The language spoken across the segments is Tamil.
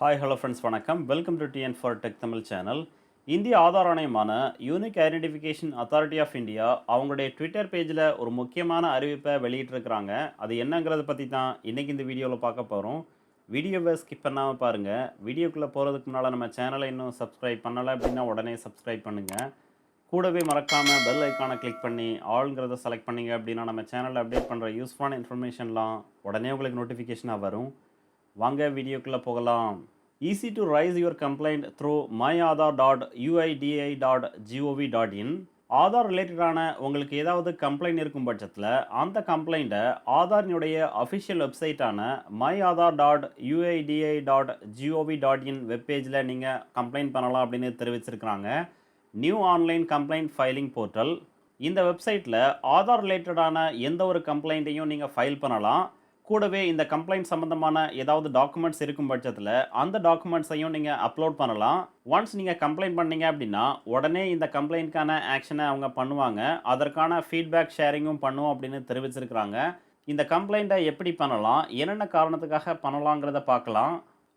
ஹாய் ஹலோ ஃப்ரெண்ட்ஸ் வணக்கம். Welcome to TN for tech Tamil channel. இந்திய ஆதார் ஆணையமான unique identification authority of India அவங்களுடைய ட்விட்டர் பேஜில் ஒரு முக்கியமான அறிவிப்பை வெளியிட்டிருக்கிறாங்க. அது என்னங்கிறத பற்றி தான் இன்றைக்கி இந்த வீடியோவில் பார்க்க போகிறோம். வீடியோவை ஸ்கிப் பண்ணாமல் பாருங்கள். வீடியோக்குள்ளே போகிறதுக்கு முன்னால் நம்ம சேனலை இன்னும் சப்ஸ்கிரைப் பண்ணலை அப்படின்னா உடனே சப்ஸ்கிரைப் பண்ணுங்கள். கூடவே மறக்காமல் பெல் ஐக்கானை கிளிக் பண்ணி ஆளுங்கிறத செலக்ட் பண்ணிங்க அப்படின்னா நம்ம சேனலில் அப்டேட் பண்ணுற யூஸ்ஃபுல்லான இன்ஃபர்மேஷன்லாம் உடனே உங்களுக்கு நோட்டிஃபிகேஷனாக வரும். வாங்க வீடியோக்குள்ளே போகலாம். Easy to raise your complaint through myaadhar.uidi.gov.in. Aadhaar ரிலேட்டடான உங்களுக்கு ஏதாவது கம்ப்ளைண்ட் இருக்கும் பட்சத்தில் அந்த கம்ப்ளைண்ட்டை ஆதாரினுடைய அஃபிஷியல் வெப்சைட்டான myaadhar.uidi.gov.in வெப்பேஜில் நீங்கள் கம்ப்ளைண்ட் பண்ணலாம் அப்படின்னு தெரிவிச்சிருக்கிறாங்க. New online complaint filing portal. இந்த வெப்சைட்டில் ஆதார் ரிலேட்டடான எந்த ஒரு கம்ப்ளைண்ட்டையும் நீங்கள் ஃபைல் பண்ணலாம். கூடவே இந்த கம்ப்ளைண்ட் சம்மந்தமான ஏதாவது டாக்குமெண்ட்ஸ் இருக்கும் பட்சத்தில் அந்த டாக்குமெண்ட்ஸையும் நீங்கள் அப்லோட் பண்ணலாம். ஒன்ஸ் நீங்கள் கம்ப்ளைண்ட் பண்ணீங்க அப்படின்னா உடனே இந்த கம்ப்ளைண்ட்கான ஆக்ஷனை அவங்க பண்ணுவாங்க. அதற்கான ஃபீட்பேக் ஷேரிங்கும் பண்ணுவோம் அப்படின்னு தெரிவிச்சிருக்கிறாங்க. இந்த கம்ப்ளைண்ட்டை எப்படி பண்ணலாம், என்னென்ன காரணத்துக்காக பண்ணலாங்கிறத பார்க்கலாம்.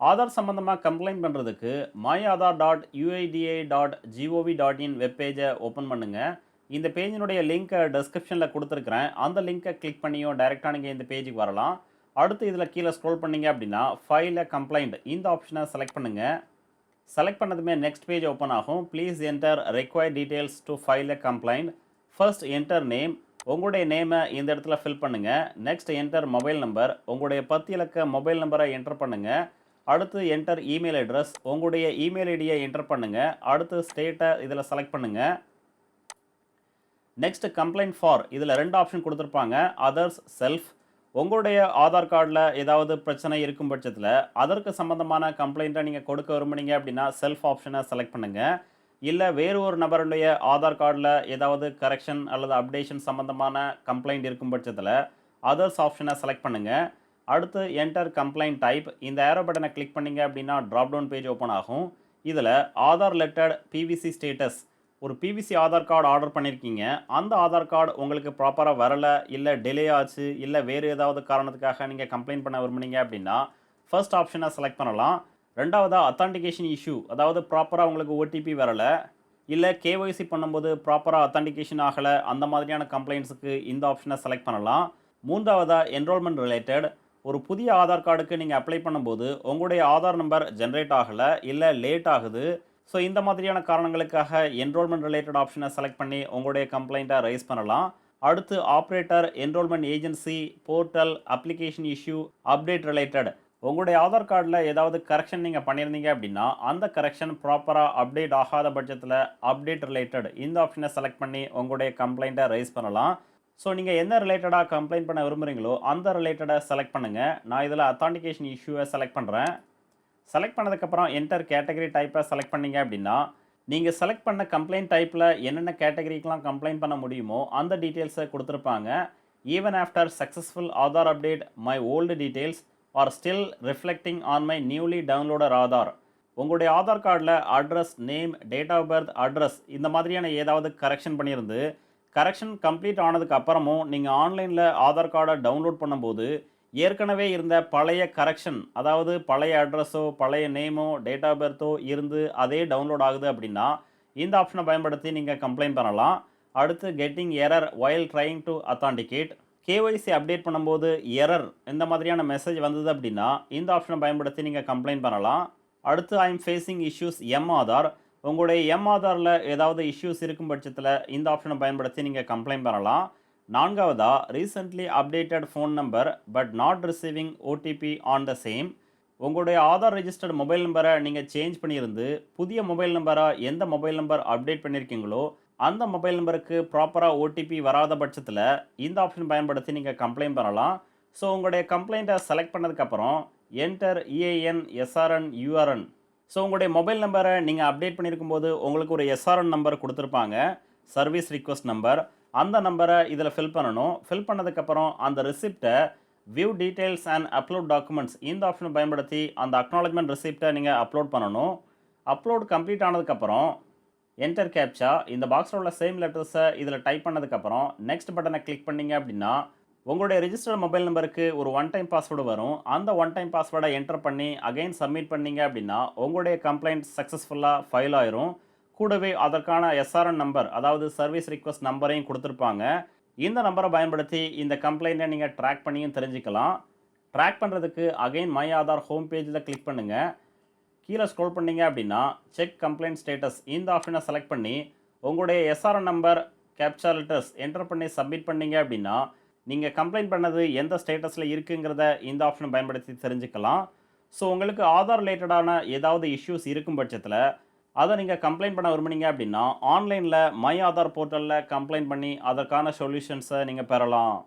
ஆதார் சம்மந்தமாக கம்ப்ளைண்ட் பண்ணுறதுக்கு myaadhar.uidi.gov.in வெப்பேஜை ஓப்பன் பண்ணுங்கள். இந்த பேஜினுடைய லிங்க்கை டிஸ்கிரிப்ஷனில் கொடுத்துருக்குறேன். அந்த லிங்க்கை கிளிக் பண்ணியும் டைரெக்டாக நீங்கள் இந்த பேஜுக்கு வரலாம். அடுத்து இதில் கீழே ஸ்க்ரோல் பண்ணிங்க அப்படின்னா ஃபைல் கம்ப்ளைண்ட் இந்த ஆப்ஷனை செலக்ட் பண்ணுங்கள். செலக்ட் பண்ணதுமே நெக்ஸ்ட் பேஜ் ஓப்பன் ஆகும். Please enter required details to file complaint. First enter name. உங்களுடைய நேமை இந்த இடத்துல ஃபில் பண்ணுங்கள். Next enter mobile number. உங்களுடைய 10 இலக்க மொபைல் நம்பரை என்டர் பண்ணுங்கள். அடுத்து என்டர் இமெயில் அட்ரஸ். உங்களுடைய இமெயில் ஐடியை என்டர் பண்ணுங்கள். அடுத்து ஸ்டேட்டை இதில் செலக்ட் பண்ணுங்கள். நெக்ஸ்ட் கம்ப்ளைண்ட் ஃபார் இதில் 2 ஆப்ஷன் கொடுத்துருப்பாங்க. Others, self. உங்களுடைய ஆதார் கார்டில் ஏதாவது பிரச்சனை இருக்கும் பட்சத்தில் அதற்கு சம்மந்தமான கம்ப்ளைண்ட்டை நீங்கள் கொடுக்க விரும்புனீங்க அப்படின்னா செல்ஃப் ஆப்ஷனை செலக்ட் பண்ணுங்கள். இல்லை வேறு ஒரு நபருடைய ஆதார் கார்டில் ஏதாவது கரெக்ஷன் அல்லது அப்டேஷன் சம்மந்தமான கம்ப்ளைண்ட் இருக்கும் பட்சத்தில் அதர்ஸ் ஆப்ஷனை செலக்ட் பண்ணுங்கள். அடுத்து என்டர் கம்ப்ளைண்ட் டைப். இந்த ஏரோ பட்டனை கிளிக் பண்ணிங்க அப்படின்னா ட்ராப் டவுன் பேஜ் ஓப்பன் ஆகும். இதில் ஆதார் ரிலேட்டட் பிவிசி ஸ்டேட்டஸ். ஒரு பிவிசி ஆதார் கார்டு ஆர்டர் பண்ணியிருக்கீங்க. அந்த ஆதார் கார்டு உங்களுக்கு ப்ராப்பராக வரலை, இல்லை டிலே ஆச்சு, இல்லை வேறு ஏதாவது காரணத்துக்காக நீங்கள் கம்ப்ளைண்ட் பண்ண விரும்புனீங்க அப்படின்னா ஃபர்ஸ்ட் ஆப்ஷனை செலக்ட் பண்ணலாம். ரெண்டாவதாக அத்தான்டிகேஷன் இஷ்யூ, அதாவது ப்ராப்பராக உங்களுக்கு ஓடிபி வரலை, இல்லை கேஒய்சி பண்ணும்போது ப்ராப்பராக அத்தான்டிகேஷன் ஆகலை, அந்த மாதிரியான கம்ப்ளைண்ட்ஸுக்கு இந்த ஆப்ஷனை செலக்ட் பண்ணலாம். மூன்றாவதாக என்ரோல்மெண்ட் ரிலேட்டட். ஒரு புதிய ஆதார் கார்டுக்கு நீங்கள் அப்ளை பண்ணும்போது உங்களுடைய ஆதார் நம்பர் ஜென்ரேட் ஆகலை, இல்லை லேட் ஆகுது. ஸோ இந்த மாதிரியான காரணங்களுக்காக என்ரோல்மெண்ட் ரிலேட்டட் ஆப்ஷனை செலக்ட் பண்ணி உங்களுடைய கம்ப்ளைண்ட்டை ரைஸ் பண்ணலாம். அடுத்து operator, enrolment agency, portal, application issue, update related. உங்களுடைய ஆதார் கார்டில் ஏதாவது கரெக்ஷன் நீங்கள் பண்ணியிருந்தீங்க அப்படின்னா அந்த கரெக்ஷன் ப்ராப்பராக அப்டேட் ஆகாத பட்சத்தில் அப்டேட் ரிலேட்டட் இந்த ஆப்ஷனை செலக்ட் பண்ணி உங்களுடைய கம்ப்ளைண்ட்டை ரைஸ் பண்ணலாம். ஸோ நீங்கள் என்ன ரிலேட்டடாக கம்ப்ளைண்ட் பண்ண விரும்புகிறீங்களோ அந்த ரிலேட்டடை செலக்ட் பண்ணுங்கள். நான் இதில் அத்தான்டிகேஷன் இஷ்யூவை செலக்ட் பண்ணுறேன். செலக்ட் பண்ணதுக்கப்புறம் என்டர் கேட்டகரி டைப்பை செலக்ட் பண்ணிங்க அப்படின்னா நீங்கள் செலக்ட் பண்ண கம்ப்ளைண்ட் டைப்பில் என்னென்ன கேட்டகரிக்கெலாம் கம்ப்ளைண்ட் பண்ண முடியுமோ அந்த டீட்டெயில்ஸை கொடுத்துருப்பாங்க. Even after successful Aadhaar update my old details are still reflecting on my newly downloaded Aadhaar. உங்களுடைய ஆதார் கார்டில் address, name, date of birth, address இந்த மாதிரியான ஏதாவது கரெக்ஷன் பண்ணியிருந்து கரெக்ஷன் கம்ப்ளீட் ஆனதுக்கு அப்புறமும் நீங்கள் ஆன்லைனில் ஆதார் கார்டை டவுன்லோட் பண்ணும்போது ஏற்கனவே இருந்த பழைய கரெக்ஷன், அதாவது பழைய அட்ரஸோ பழைய நேமோ டேட் ஆஃப் பர்த்தோ இருந்து அதே டவுன்லோட் ஆகுது அப்படின்னா இந்த ஆப்ஷனை பயன்படுத்தி நீங்கள் கம்ப்ளைண்ட் பண்ணலாம். அடுத்து getting error while trying to authenticate. KYC update பண்ணும்போது எரர் இந்த மாதிரியான மெசேஜ் வந்தது அப்படின்னா இந்த ஆப்ஷனை பயன்படுத்தி நீங்கள் கம்ப்ளைண்ட் பண்ணலாம். அடுத்து I am facing issues M Aadhaar. உங்களுடைய எம் ஆதாரில் ஏதாவது இஷ்யூஸ் இருக்கும் பட்சத்தில் இந்த ஆப்ஷனை பயன்படுத்தி நீங்கள் கம்ப்ளைண்ட் பண்ணலாம். நான்காவதா recently updated phone number but not receiving OTP on the same. உங்களுடைய ஆதார் ரெஜிஸ்டர்ட் மொபைல் நம்பரை நீங்கள் சேஞ்ச் பண்ணியிருந்து புதிய மொபைல் நம்பராக எந்த மொபைல் நம்பர் அப்டேட் பண்ணியிருக்கீங்களோ அந்த மொபைல் நம்பருக்கு ப்ராப்பராக ஓடிபி வராத பட்சத்தில் இந்த ஆப்ஷன் பயன்படுத்தி நீங்கள் கம்ப்ளைண்ட் பண்ணலாம். ஸோ உங்களுடைய கம்ப்ளைண்ட்டை செலக்ட் பண்ணதுக்கப்புறம் enter EAN, SRN, URN. So உங்களுடைய மொபைல் நம்பரை நீங்கள் அப்டேட் பண்ணியிருக்கும்போது உங்களுக்கு ஒரு எஸ்ஆர்என் நம்பர் கொடுத்துருப்பாங்க, சர்வீஸ் ரிக்வஸ்ட் நம்பர். அந்த நம்பரை இதில் ஃபில் பண்ணணும். ஃபில் பண்ணதுக்கப்புறம் அந்த ரிசிப்டை view details and upload documents இந்த ஆப்ஷனை பயன்படுத்தி அந்த அக்னாலஜ்மெண்ட் ரிசிப்டை நீங்கள் அப்லோட் பண்ணணும். அப்லோட் கம்ப்ளீட் ஆனதுக்கப்புறம் என்டர் கேப்சா இந்த பாக்ஸில் உள்ள சேம் லெட்டர்ஸை இதில் டைப் பண்ணதுக்கப்புறம் நெக்ஸ்ட் பட்டனை கிளிக் பண்ணிங்க அப்படின்னா உங்களுடைய ரிஜிஸ்டர்ட் மொபைல் நம்பருக்கு ஒரு ஒன் டைம் பாஸ்வேர்டு வரும். அந்த ஒன் டைம் பாஸ்வேர்டை என்டர் பண்ணி அகைன் சப்மிட் பண்ணீங்க அப்படின்னா, உங்களுடைய கம்ப்ளைண்ட் சக்ஸஸ்ஃபுல்லா ஃபைல் ஆயிரும். கூடவே அதற்கான எஸ்ஆர்என் நம்பர், அதாவது சர்வீஸ் ரிக்வெஸ்ட் நம்பரையும் குடுத்திருப்பாங்க. இந்த நம்பரை பயன்படுத்தி இந்த கம்ப்ளைண்ட்டை நீங்க ட்ராக் பண்ணியும் தெரிஞ்சுக்கலாம். ட்ராக் பண்ணுறதுக்கு அகைன் மை ஆதார் ஹோம் பேஜில் கிளிக் பண்ணுங்க. கீழே ஸ்க்ரோல் பண்ணீங்க அப்படின்னா செக் கம்ப்ளைண்ட் ஸ்டேட்டஸ் இந்த ஆப்ஷனை செலக்ட் பண்ணி உங்களுடைய SRN number captcha letters enter பண்ணி சப்மிட் பண்ணீங்க அப்படின்னா நீங்கள் கம்ப்ளைண்ட் பண்ணது எந்த ஸ்டேட்டஸில் இருக்குங்கிறத இந்த ஆப்ஷனை பயன்படுத்தி தெரிஞ்சுக்கலாம். ஸோ உங்களுக்கு ஆதார் ரிலேட்டடான ஏதாவது இஷ்யூஸ் இருக்கும் பட்சத்தில் அதை நீங்கள் கம்ப்ளைண்ட் பண்ண விரும்புனீங்க அப்படின்னா ஆன்லைனில் மை ஆதார் போர்ட்டலில் கம்ப்ளைண்ட் பண்ணி அதற்கான சொல்யூஷன்ஸை நீங்கள் பெறலாம்.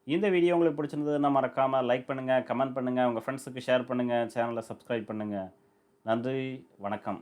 இந்த வீடியோ உங்களுக்கு பிடிச்சிருந்ததுன்னா மறக்காமல் லைக் பண்ணுங்கள், கமெண்ட் பண்ணுங்கள், உங்கள் ஃப்ரெண்ட்ஸுக்கு ஷேர் பண்ணுங்கள், சேனலை சப்ஸ்கிரைப் பண்ணுங்கள். நன்றி, வணக்கம்.